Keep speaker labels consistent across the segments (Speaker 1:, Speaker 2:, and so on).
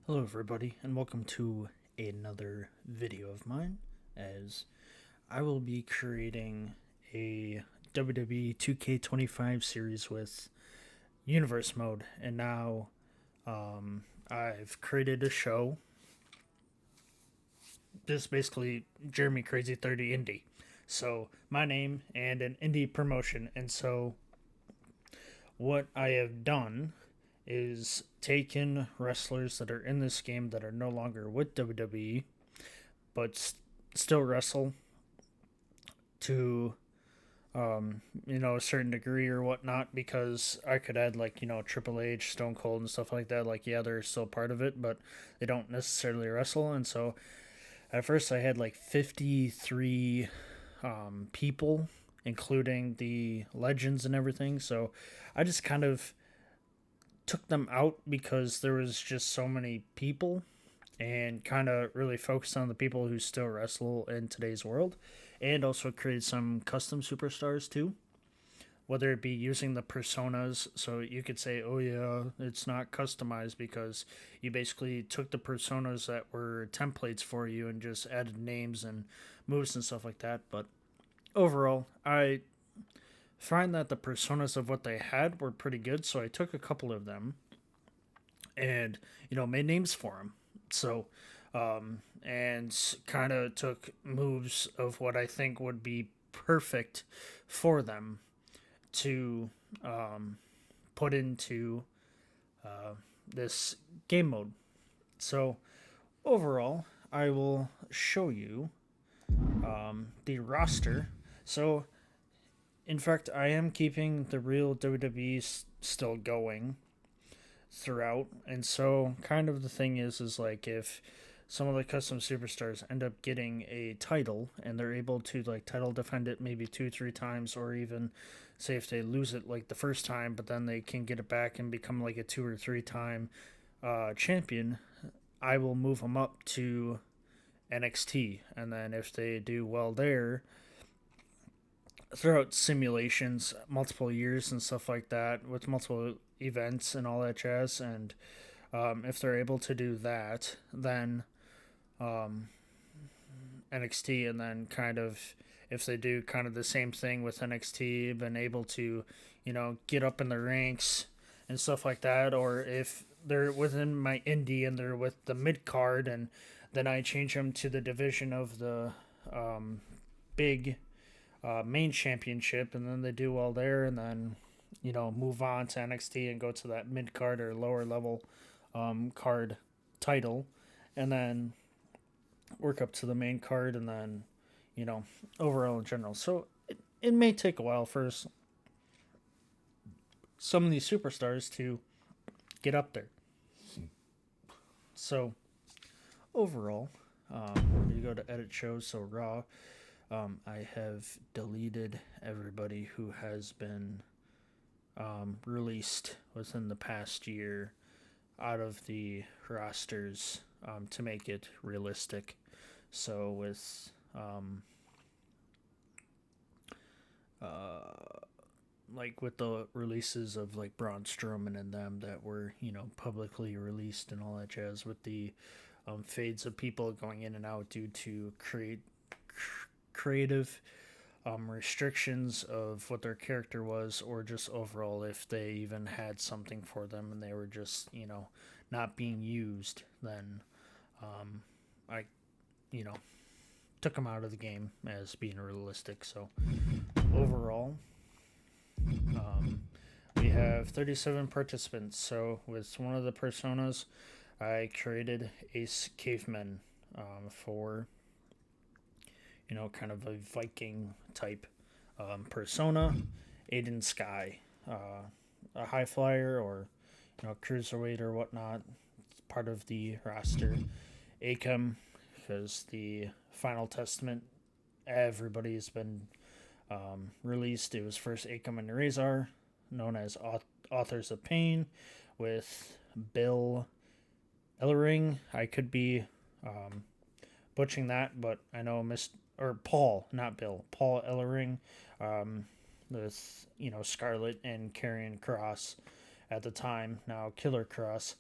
Speaker 1: Hello everybody and welcome to another video of mine as I will be creating a WWE 2K25 series with universe mode, and now I've created a show. This is basically Jeremycrazy30 Indy. So my name and an indie promotion, and so what I have done is taken wrestlers that are in this game that are no longer with WWE but still wrestle to a certain degree or whatnot, because I could add like, Triple H, Stone Cold and stuff like that. Like, yeah, they're still part of it, but they don't necessarily wrestle. And so at first I had like 53 people, including the legends and everything. So I just kind of took them out because there was just so many people, and kind of really focused on the people who still wrestle in today's world, and also created some custom superstars too, whether it be using the personas. So you could say, oh yeah, it's not customized because you basically took the personas that were templates for you and just added names and moves and stuff like that. But overall, I find that the personas of what they had were pretty good, so I took a couple of them and made names for them. So and kind of took moves of what I think would be perfect for them to put into this game mode. So overall, I will show you the roster. So in fact, I am keeping the real WWE still going throughout, and so kind of the thing is like, if some of the custom superstars end up getting a title and they're able to like title defend it maybe 2-3 times, or even say if they lose it like the first time but then they can get it back and become like a 2 or 3 time champion, I will move them up to NXT. And then if they do well there throughout simulations, multiple years and stuff like that, with multiple events and all that jazz, and if they're able to do that, then NXT, and then kind of if they do kind of the same thing with NXT, been able to, get up in the ranks and stuff like that, or if they're within my indie and they're with the mid card, and then I change them to the division of the big main championship, and then they do well there, and then move on to NXT and go to that mid card or lower level card title, and then work up to the main card, and then overall in general. So it may take a while for some of these superstars to get up there. So overall, you go to edit shows, so Raw. I have deleted everybody who has been released within the past year out of the rosters, to make it realistic. So with like with the releases of like Braun Strowman and them that were publicly released and all that jazz, with the fades of people going in and out due to creative restrictions of what their character was, or just overall if they even had something for them and they were just not being used, then I you know took them out of the game as being realistic. So overall, we have 37 participants. So with one of the personas, I created Ace Caveman, for kind of a Viking type persona. Aiden Sky, a high flyer, or cruiserweight or whatnot, part of the roster. Akam, because the Final Testament, everybody's been released. It was first Akam and Razor, known as Authors of Pain, with Bill Ellering. I could be butchering that, but I know or Paul, not Bill, Paul Ellering, with Scarlett and Karrion Kross at the time, now Killer Kross,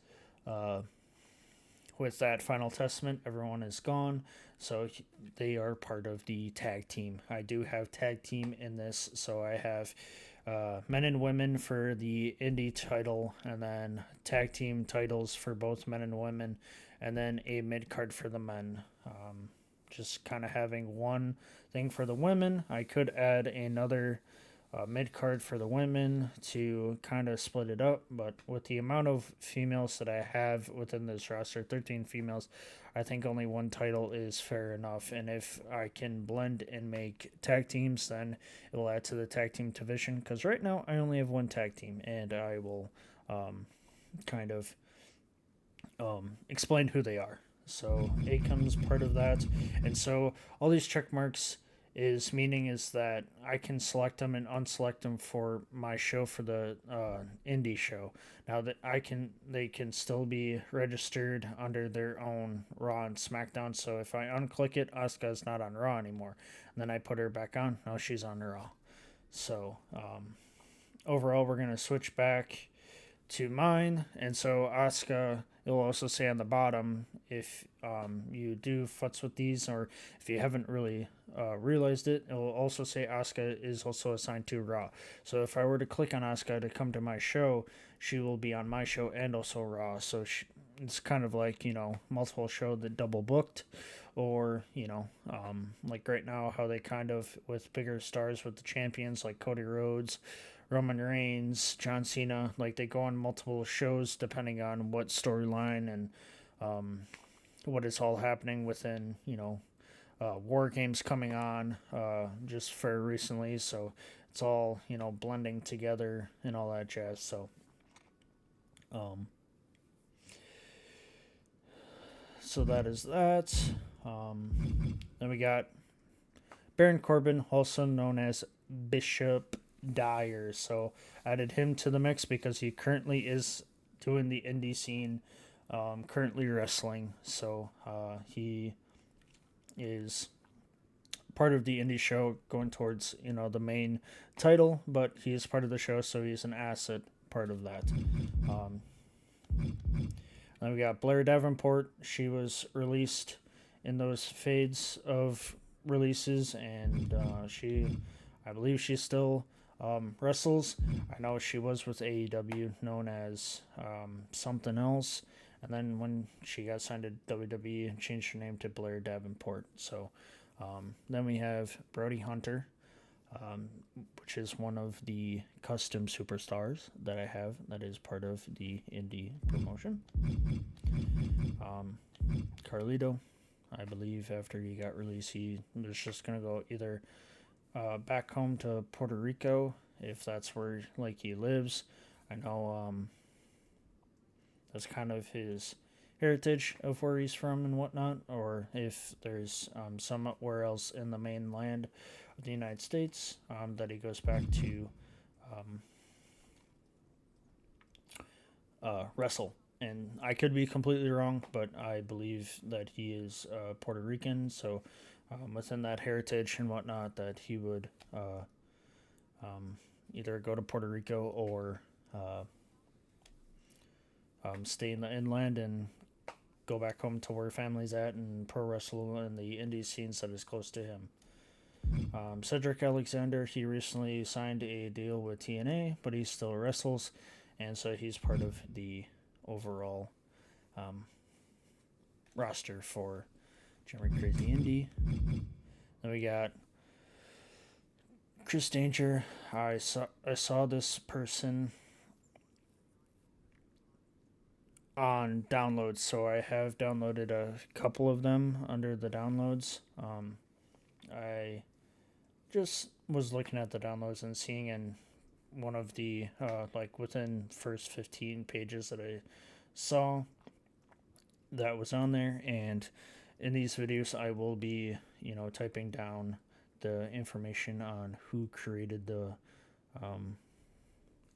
Speaker 1: with that final testament, everyone is gone, so they are part of the tag team. I do have tag team in this, so I have men and women for the indie title, and then tag team titles for both men and women, and then a mid card for the men. Just kind of having one thing for the women. I could add another mid card for the women to kind of split it up, but with the amount of females that I have within this roster, 13 females, I think only one title is fair enough. And if I can blend and make tag teams, then it will add to the tag team division, because right now I only have one tag team, and I will kind of explain who they are. So A comes part of that, and so all these check marks is meaning is that I can select them and unselect them for my show, for the indie show. Now that they can still be registered under their own Raw and SmackDown. So if I unclick it, Asuka's not on Raw anymore. And then I put her back on. Now she's on Raw. So overall, we're gonna switch back to mine, and so Asuka, it will also say on the bottom, if you do futz with these, or if you haven't really realized it, it will also say Asuka is also assigned to Raw. So if I were to click on Asuka to come to my show, she will be on my show and also Raw. So it's kind of like, multiple show that double booked, or like right now how they kind of, with bigger stars with the champions like Cody Rhodes, Roman Reigns, John Cena, like they go on multiple shows depending on what storyline and what is all happening within, War Games coming on just very recently. So it's all, blending together and all that jazz. So, so that is that. Then we got Baron Corbin, also known as Bishop Dyer. So added him to the mix because he currently is doing the indie scene, currently wrestling. So he is part of the indie show going towards, the main title, but he is part of the show, so he's an asset part of that. Then we got Blair Davenport. She was released in those fades of releases, and I believe she still wrestles. I know she was with AEW, known as something else, and then when she got signed to WWE and changed her name to Blair Davenport. So then we have Brody Hunter, which is one of the custom superstars that I have that is part of the indie promotion. Carlito, I believe after he got released, he was just going to go either back home to Puerto Rico, if that's where he lives. I know that's kind of his heritage of where he's from and whatnot, or if there's somewhere else in the mainland of the United States that he goes back to wrestle. And I could be completely wrong, but I believe that he is Puerto Rican, so within that heritage and whatnot, that he would either go to Puerto Rico or stay in the inland and go back home to where family's at and pro wrestle in the indie scenes that is close to him. Cedric Alexander, he recently signed a deal with TNA, but he still wrestles, and so he's part of the overall roster for Jeremycrazy30. Then we got Chris Danger. I saw this person on downloads, so I have downloaded a couple of them under the downloads. I just was looking at the downloads and seeing in one of the within first 15 pages that I saw that was on there, and in these videos I will be typing down the information on who created the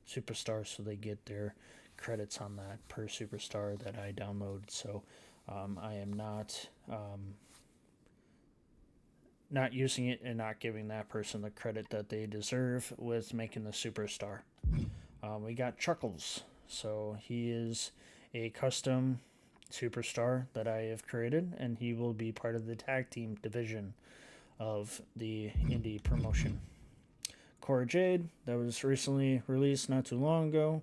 Speaker 1: superstar, so they get their credits on that per superstar that I download. So I am not using it and not giving that person the credit that they deserve with making the superstar. We got Chuckles. So he is a custom superstar that I have created, and he will be part of the tag team division of the Indy promotion. Cora Jade, that was recently released not too long ago,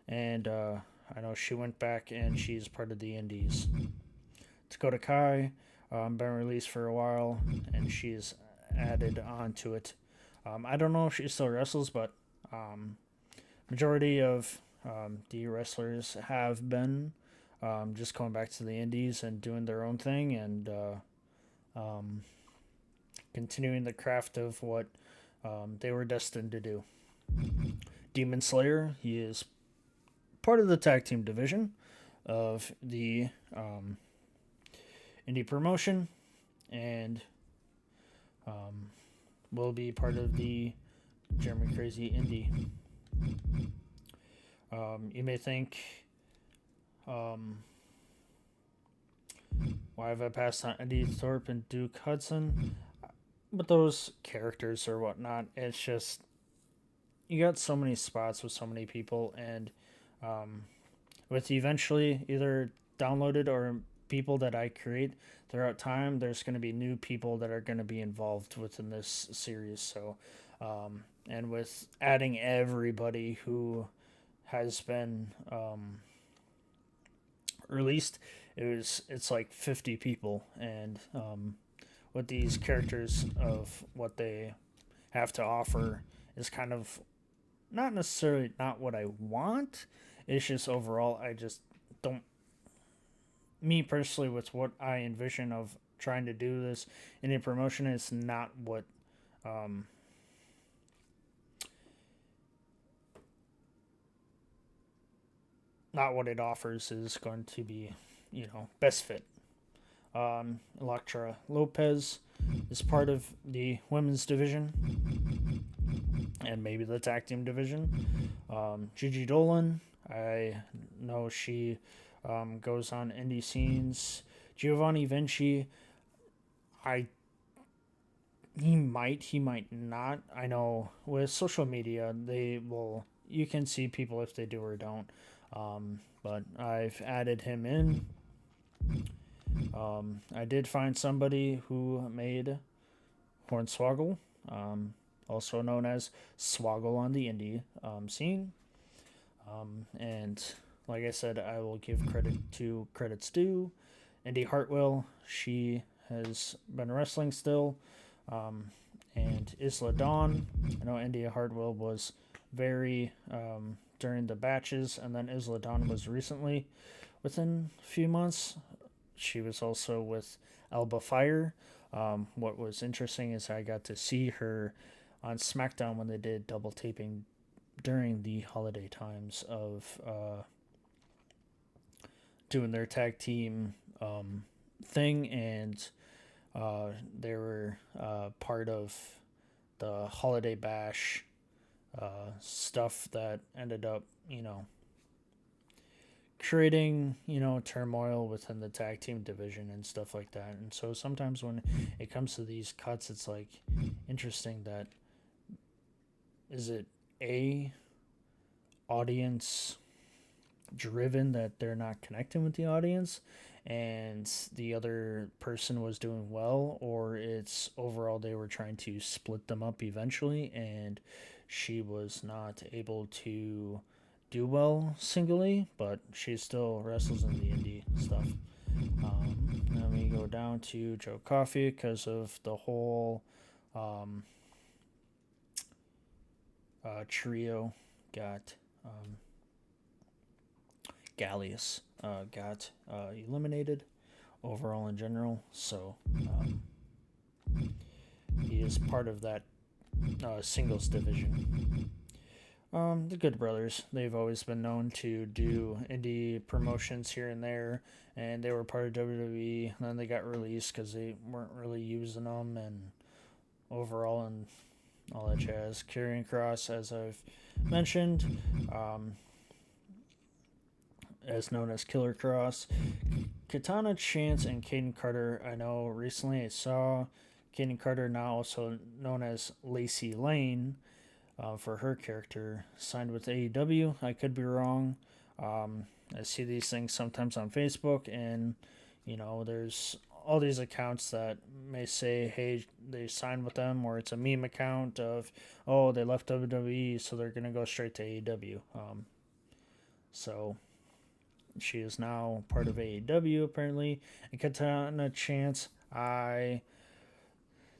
Speaker 1: and I know she went back and she's part of the Indies. Dakota Kai, been released for a while, and she's added onto it. I don't know if she still wrestles, but majority of the wrestlers have been just going back to the Indies and doing their own thing and continuing the craft of what they were destined to do. Demon Slayer, he is part of the tag team division of the Indie promotion and will be part of the Jeremy Crazy Indy. You may think, why have I passed on Eddie Thorpe and Duke Hudson? But those characters or whatnot, it's just you got so many spots with so many people, and with eventually either downloaded or people that I create throughout time, there's going to be new people that are going to be involved within this series. So, and with adding everybody who has been released, it's like 50 people, and with these characters of what they have to offer is kind of not necessarily not what I want. It's just overall, I just don't. Me personally, with what I envision of trying to do this in a promotion, is not what not what it offers is going to be, best fit. Electra Lopez is part of the women's division and maybe the tag team division. Gigi Dolan, I know she goes on indie scenes. Giovanni Vinci, he might not. I know with social media, you can see people if they do or don't. But I've added him in. I did find somebody who made Hornswoggle, also known as Swoggle on the indie scene. And like I said, I will give credit to credits due. Indy Hartwell, she has been wrestling still. And Isla Dawn, I know Indy Hartwell was very during the batches, and then Isla Dawn was recently within a few months. She was also with Alba Fire. What was interesting is I got to see her on SmackDown when they did double taping during the holiday times of doing their tag team thing, and they were part of the holiday bash stuff that ended up, creating, turmoil within the tag team division and stuff like that. And so sometimes when it comes to these cuts, it's like interesting that is it a audience driven that they're not connecting with the audience and the other person was doing well, or it's overall they were trying to split them up eventually and she was not able to do well singly, but she still wrestles in the indie stuff. Then we go down to Joe Coffey because of the whole trio. Got Gallius got eliminated overall in general, so he is part of that singles division. The Good Brothers, they've always been known to do indie promotions here and there, and they were part of WWE, and then they got released because they weren't really using them, and overall, and all that jazz. Karrion Kross, as I've mentioned, as known as Killer Kross. Katana Chance and Caden Carter, I know recently I saw Caden Carter, now also known as Lacey Lane, for her character, signed with AEW. I could be wrong. I see these things sometimes on Facebook, and there's all these accounts that may say, hey, they signed with them, or it's a meme account of, oh, they left WWE, so they're gonna go straight to AEW. So she is now part of AEW apparently. And Katana Chance, I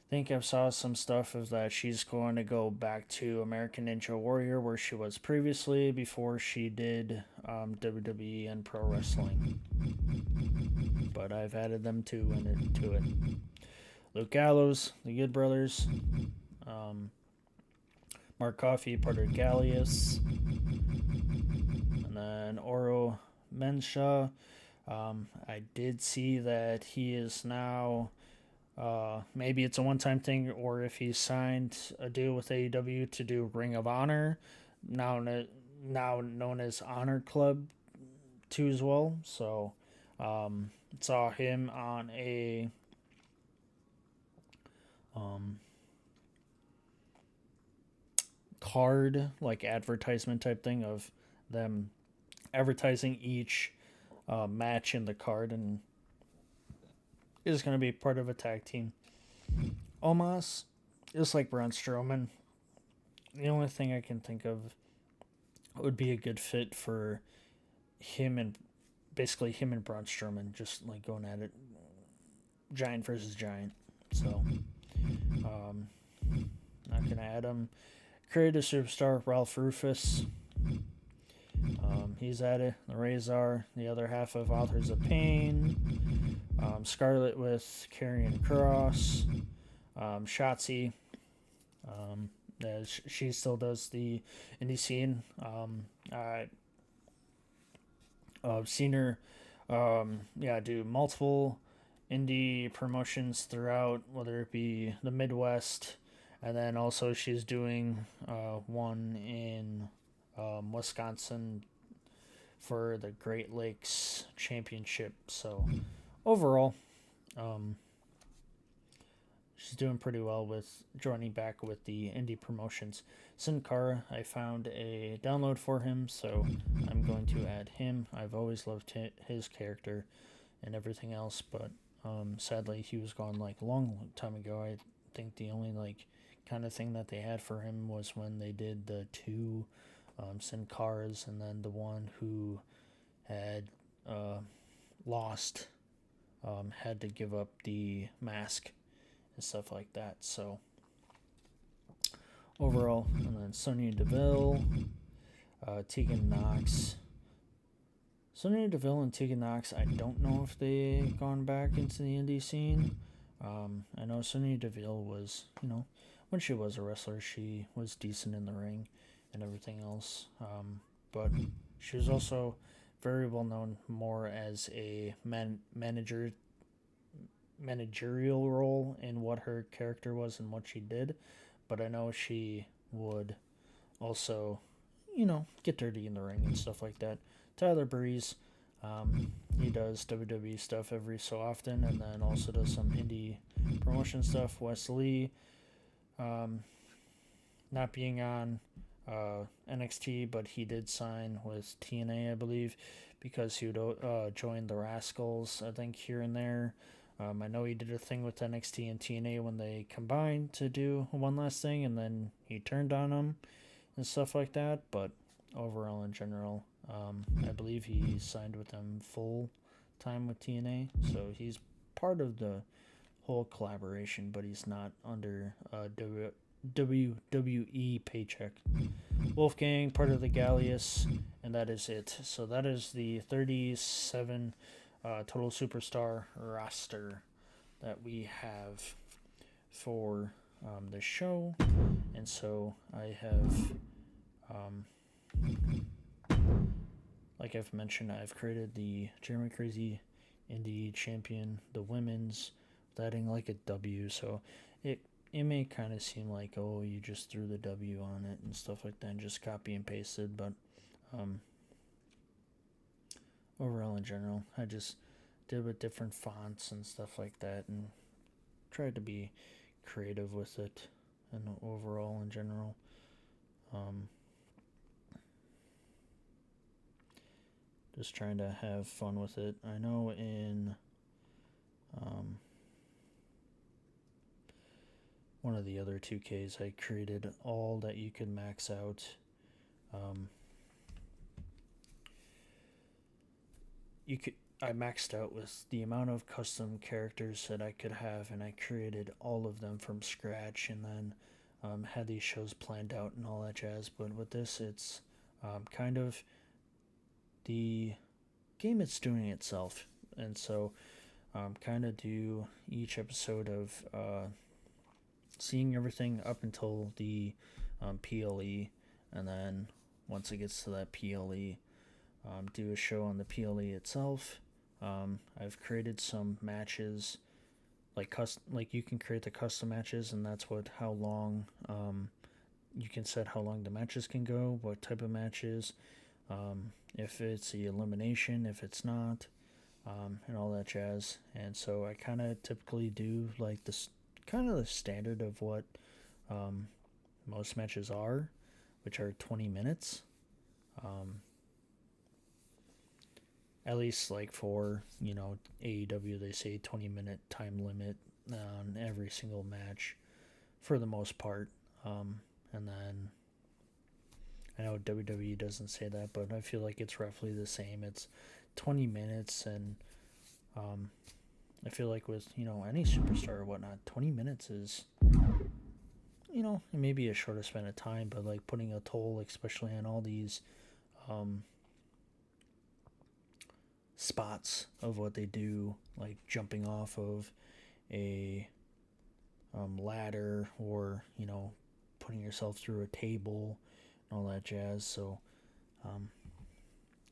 Speaker 1: think I saw some stuff of that she's going to go back to American Ninja Warrior where she was previously before she did WWE and pro wrestling. But I've added them to it. Luke Gallows, the Good Brothers, Mark Coffey, part of Gallius, and then Oro Mensah. I did see that he is now, maybe it's a one-time thing, or if he signed a deal with AEW to do Ring of Honor, now known as Honor Club 2 as well. So saw him on a card, like advertisement type thing of them advertising each match in the card, and is going to be part of a tag team. Omos is like Braun Strowman. The only thing I can think of would be a good fit for him and Braun Strowman, just like going at it, giant versus giant. So, not gonna add him. Creative superstar Ralph Rufus. He's at it. The Razor, the other half of Authors of Pain. Scarlet with Karrion Kross. Shotzi. She still does the indie scene. I've seen her do multiple indie promotions throughout, whether it be the Midwest, and then also she's doing one in Wisconsin for the Great Lakes Championship. So overall, she's doing pretty well with joining back with the indie promotions. Sin Cara, I found a download for him, so I'm going to add him. I've always loved his character and everything else, but sadly he was gone like a long time ago. I think the only like kind of thing that they had for him was when they did the two Sin Caras, and then the one who had lost had to give up the mask and stuff like that. So overall, and then Sonya Deville, Tegan Knox. Sonya Deville and Tegan Knox, I don't know if they've gone back into the indie scene. I know Sonya Deville was, when she was a wrestler, she was decent in the ring and everything else. But she was also very well known more as a managerial role in what her character was and what she did. But I know she would also, get dirty in the ring and stuff like that. Tyler Breeze, he does WWE stuff every so often, and then also does some indie promotion stuff. Wes Lee, not being on NXT, but he did sign with TNA, I believe, because he would join the Rascals, I think, here and there. I know he did a thing with NXT and TNA when they combined to do one last thing, and then he turned on them and stuff like that. But overall, in general, I believe he signed with them full time with TNA, so he's part of the whole collaboration, but he's not under WWE paycheck. Wolfgang, part of the Gallius, and that is it. So that is the 37 total superstar roster that we have for the show. And so I have, like I've mentioned, I've created the Jeremy Crazy Indie Champion, the women's, with adding like a W. So it may kind of seem like, oh, you just threw the W on it and stuff like that and just copy and pasted, but overall in general, I just did with different fonts and stuff like that and tried to be creative with it, and overall in general, just trying to have fun with it. I know in one of the other 2Ks, I created all that you could max out. I maxed out with the amount of custom characters that I could have, and I created all of them from scratch, and then had these shows planned out and all that jazz. But with this, it's kind of the game it's doing itself, and so kind of do each episode of seeing everything up until the PLE, and then once it gets to that PLE, do a show on the PLE itself. I've created some matches, like you can create the custom matches, and that's how long you can set how long the matches can go, what type of matches, if it's the elimination, if it's not, and all that jazz. And so I kind of typically do like this kind of the standard of what most matches are, which are 20 minutes. At least like for, AEW, they say 20-minute time limit on every single match for the most part. And then I know WWE doesn't say that, but I feel like it's roughly the same. It's 20 minutes, and I feel like with, any superstar or whatnot, 20 minutes is, it may be a shorter span of time, but like putting a toll, especially on all these spots of what they do, like jumping off of a ladder, or putting yourself through a table and all that jazz. So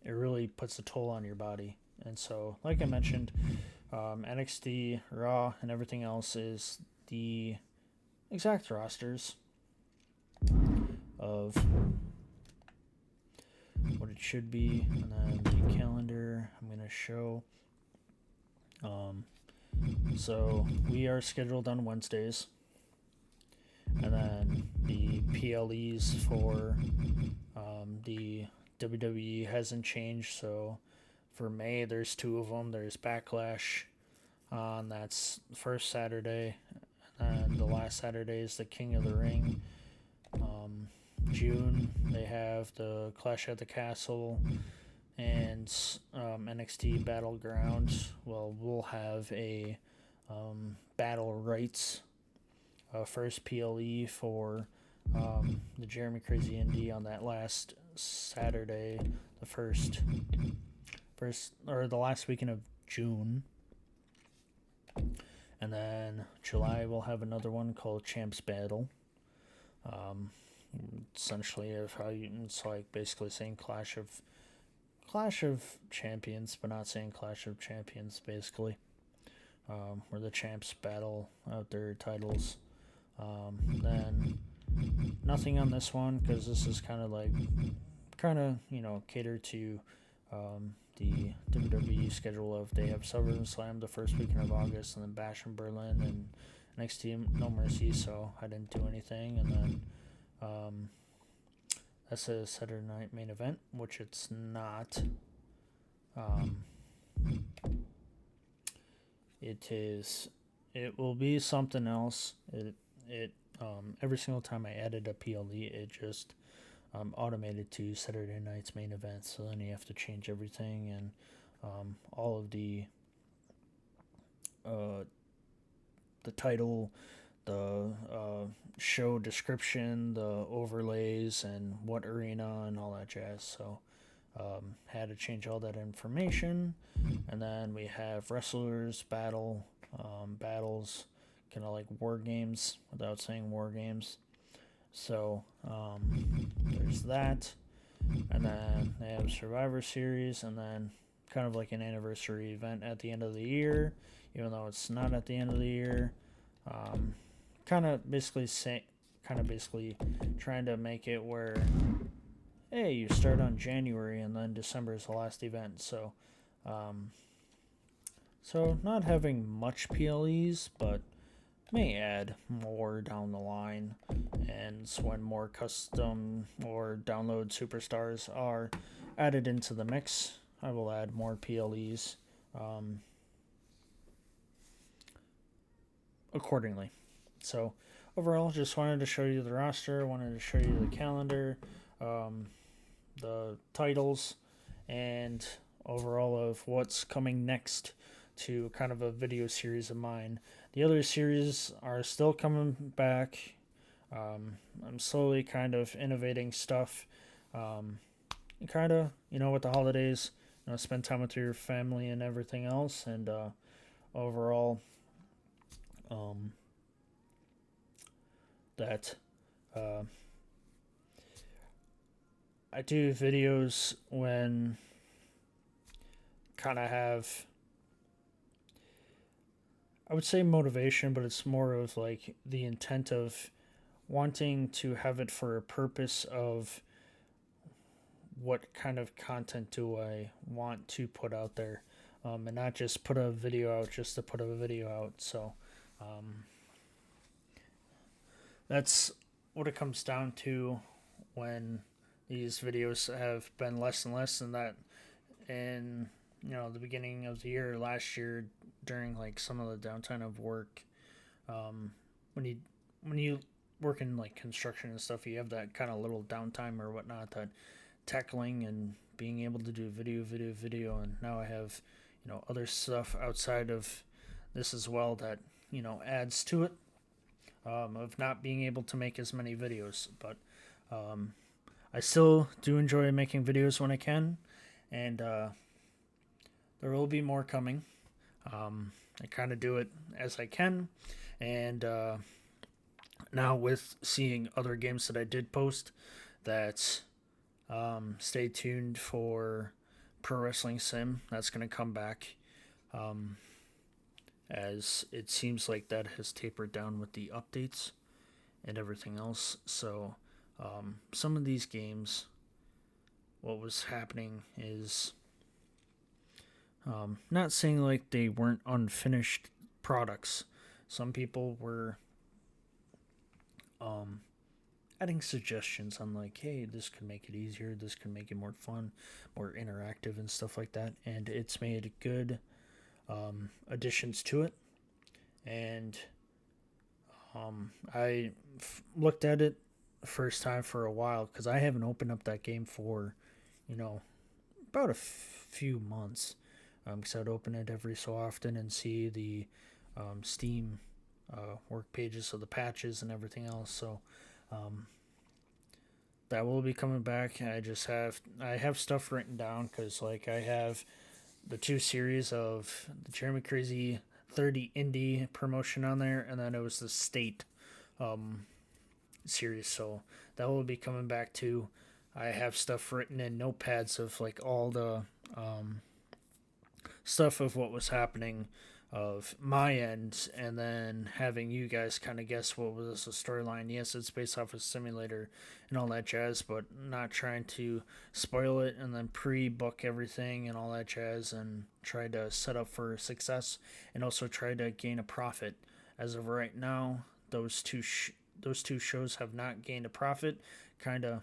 Speaker 1: it really puts a toll on your body. And so, like I mentioned, NXT, Raw, and everything else is the exact rosters of what it should be, and then the calendar I'm going to show. So we are scheduled on Wednesdays, and then the PLEs for the WWE hasn't changed. So for May, there's 2 of them. There's Backlash on that's first Saturday, and the last Saturday is the King of the Ring. June, they have the Clash at the Castle and NXT Battlegrounds. Well, we'll have a Battle Rights first PLE for the Jeremycrazy30 on that last Saturday, the last weekend of June. And then July, we'll have another one called Champs Battle. Essentially, it's like basically saying Clash of Champions, but not saying Clash of Champions, basically. Where the champs battle out their titles. Then nothing on this one, because this is kind of catered to the WWE schedule of they have SummerSlam the first weekend of August, and then Bash in Berlin, and NXT No Mercy, so I didn't do anything. And then that's a Saturday night main event, which it's not. It will be something else. Every single time I added a PLE, it just automated to Saturday night's main event. So then you have to change everything, and all of the title, the show description, the overlays, and what arena and all that jazz. So had to change all that information. And then we have wrestlers battles, kind of like war games without saying war games. So there's that. And then they have Survivor Series, and then kind of like an anniversary event at the end of the year, even though it's not at the end of the year. Kind of basically trying to make it where, hey, you start on January and then December is the last event. So not having much PLEs, but may add more down the line, and when more custom or download superstars are added into the mix, I will add more PLEs accordingly. So overall, just wanted to show you the roster, wanted to show you the calendar, the titles, and overall of what's coming next to kind of a video series of mine. The other series are still coming back. I'm slowly kind of innovating stuff. Kind of, with the holidays, spend time with your family and everything else. And overall, that I do videos when kind of have, I would say motivation, but it's more of like the intent of wanting to have it for a purpose of what kind of content do I want to put out there, and not just put a video out just to put a video out. So that's what it comes down to when these videos have been less and less, and that in the beginning of the year last year during like some of the downtime of work, when you work in like construction and stuff, you have that kind of little downtime or whatnot, that tackling and being able to do video, and now I have other stuff outside of this as well that adds to it, of not being able to make as many videos. But I still do enjoy making videos when I can, and there will be more coming. I kind of do it as I can, and now with seeing other games that I did post, that stay tuned for Pro Wrestling Sim. That's going to come back, as it seems like that has tapered down with the updates and everything else. So some of these games, what was happening is, not saying like they weren't unfinished products. Some people were adding suggestions on like, hey, this could make it easier, this could make it more fun, more interactive and stuff like that, and it's made good additions to it. And I looked at it first time for a while, because I haven't opened up that game for about a few months, because I'd open it every so often and see the Steam work pages of the patches and everything else. So that will be coming back. I have stuff written down, because like I have the 2 series of the Jeremycrazy30 Indy promotion on there, and then it was the State series. So that will be coming back too. I have stuff written in notepads of like all the stuff of what was happening of my end, and then having you guys kind of guess what was the storyline. Yes, it's based off a simulator and all that jazz, but not trying to spoil it and then pre-book everything and all that jazz, and try to set up for success and also try to gain a profit. As of right now, those two shows have not gained a profit. Kind of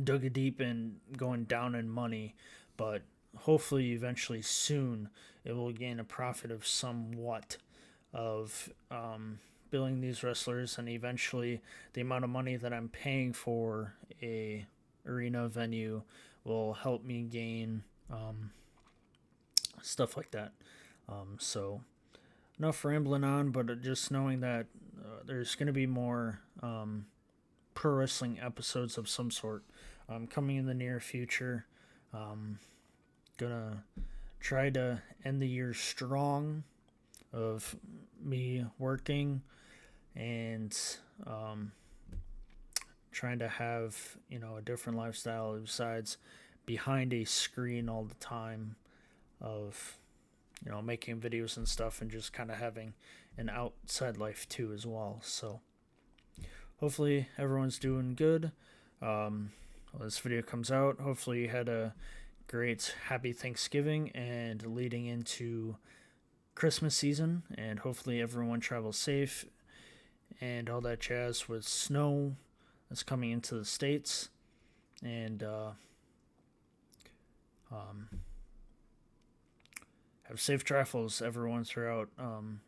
Speaker 1: dug a deep and going down in money, but hopefully eventually soon it will gain a profit of somewhat of billing these wrestlers, and eventually the amount of money that I'm paying for a arena venue will help me gain stuff like that. So enough rambling on, but just knowing that there's going to be more pro wrestling episodes of some sort coming in the near future. Gonna try to end the year strong of me working and trying to have a different lifestyle besides behind a screen all the time, of making videos and stuff, and just kind of having an outside life too as well. So hopefully everyone's doing good. When this video comes out, hopefully you had a great happy Thanksgiving and leading into Christmas season, and hopefully everyone travels safe and all that jazz with snow that's coming into the States. And Have safe travels, everyone, throughout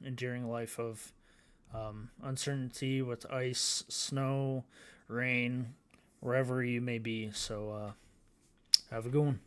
Speaker 1: enduring life of uncertainty with ice, snow, rain, wherever you may be. So have a good one.